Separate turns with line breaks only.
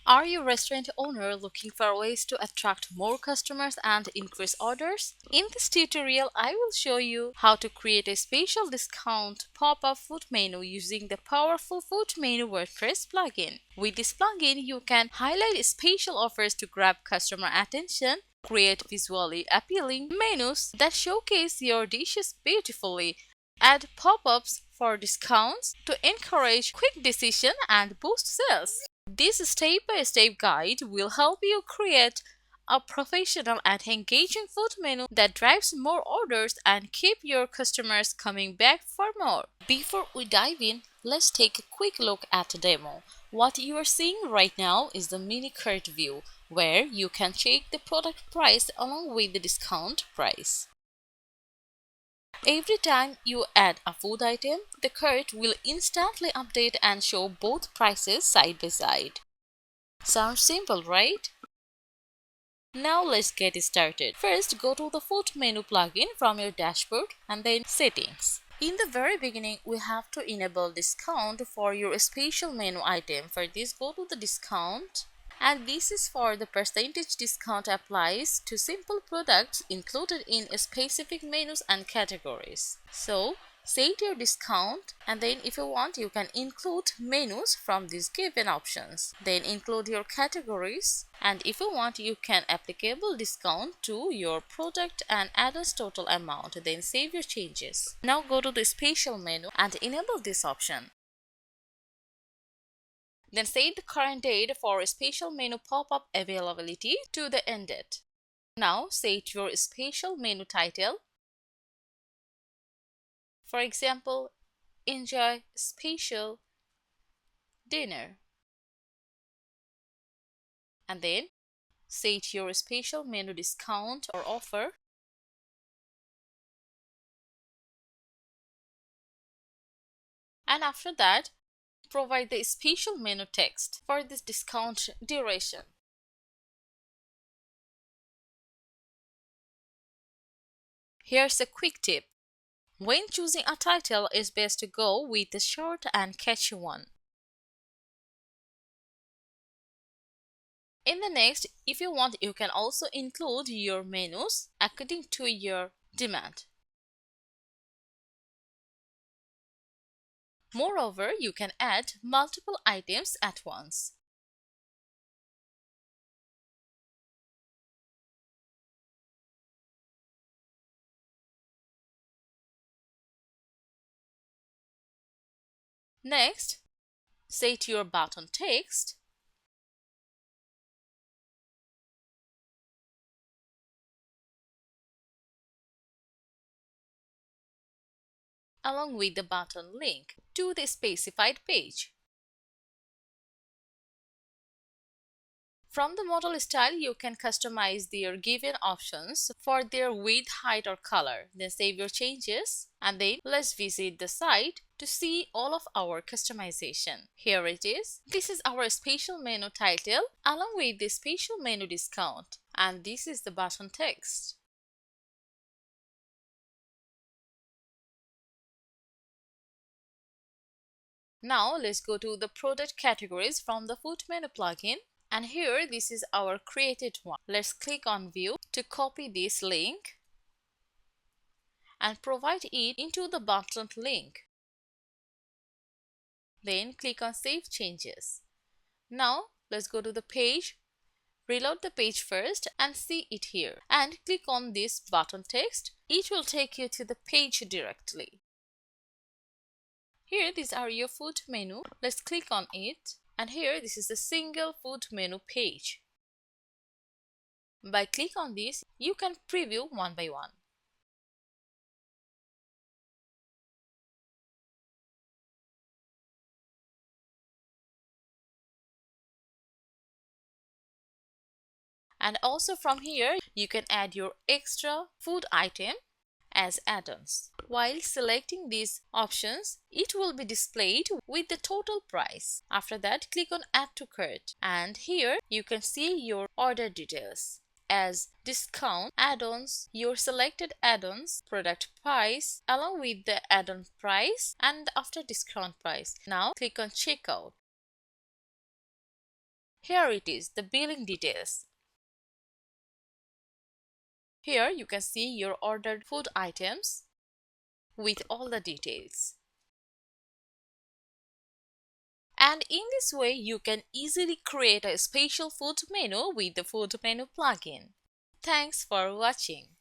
Are you a restaurant owner looking for ways to attract more customers and increase orders? In this tutorial, I will show you how to create a special discount pop-up food menu using the powerful Food Menu WordPress plugin. With this plugin, you can highlight special offers to grab customer attention, create visually appealing menus that showcase your dishes beautifully, add pop-ups for discounts to encourage quick decision and boost sales. This step-by-step guide will help you create a professional and engaging food menu that drives more orders and keep your customers coming back for more. Before we dive in, let's take a quick look at the demo. What you are seeing right now is the mini cart view, where you can check the product price along with the discount price. Every time you add a food item, the cart will instantly update and show both prices side by side. Sounds simple, right? Now let's get started. First, go to the Food Menu plugin from your dashboard and then Settings. In the very beginning, we have to enable discount for your special menu item. For this, go to the discount, and this is for the percentage discount applies to simple products included in specific menus and categories. So set your discount, and then if you want, you can include menus from these given options. Then include your categories, and if you want, you can applicable discount to your product and add a total amount. Then save your changes. Now go to the special menu and enable this option. Then set the current date for special menu pop-up availability to the end date. Now set your special menu title. For example, enjoy special dinner. And then set your special menu discount or offer. And after that, provide the special menu text for this discount duration. Here's a quick tip. When choosing a title, it's best to go with a short and catchy one. In the next, if you want, you can also include your menus according to your demand. Moreover, you can add multiple items at once. Next, set your button text along with the button link to the specified page. From the model style, you can customize their given options for their width, height or color. Then save your changes, and then let's visit the site to see all of our customization. Here it is. This is our special menu title along with the special menu discount, and this is the button text. Now let's go to the product categories from the Food Menu plugin. And here, this is our created one. Let's click on View to copy this link and provide it into the button link. Then click on Save Changes. Now let's go to the page, reload the page first and see it here. And click on this button text. It will take you to the page directly. Here, these are your food menu. Let's click on it. And here, this is the single food menu page. By click on this, you can preview one by one. And also from here, you can add your extra food item as add-ons. While selecting these options, it will be displayed with the total price. After that, click on Add to Cart, and here you can see your order details as discount, add-ons, your selected add-ons, product price along with the add-on price and after discount price. Now click on Checkout. Here it is, the billing details. Here you can see your ordered food items with all the details. And in this way, you can easily create a special food menu with the food menu plugin. Thanks for watching.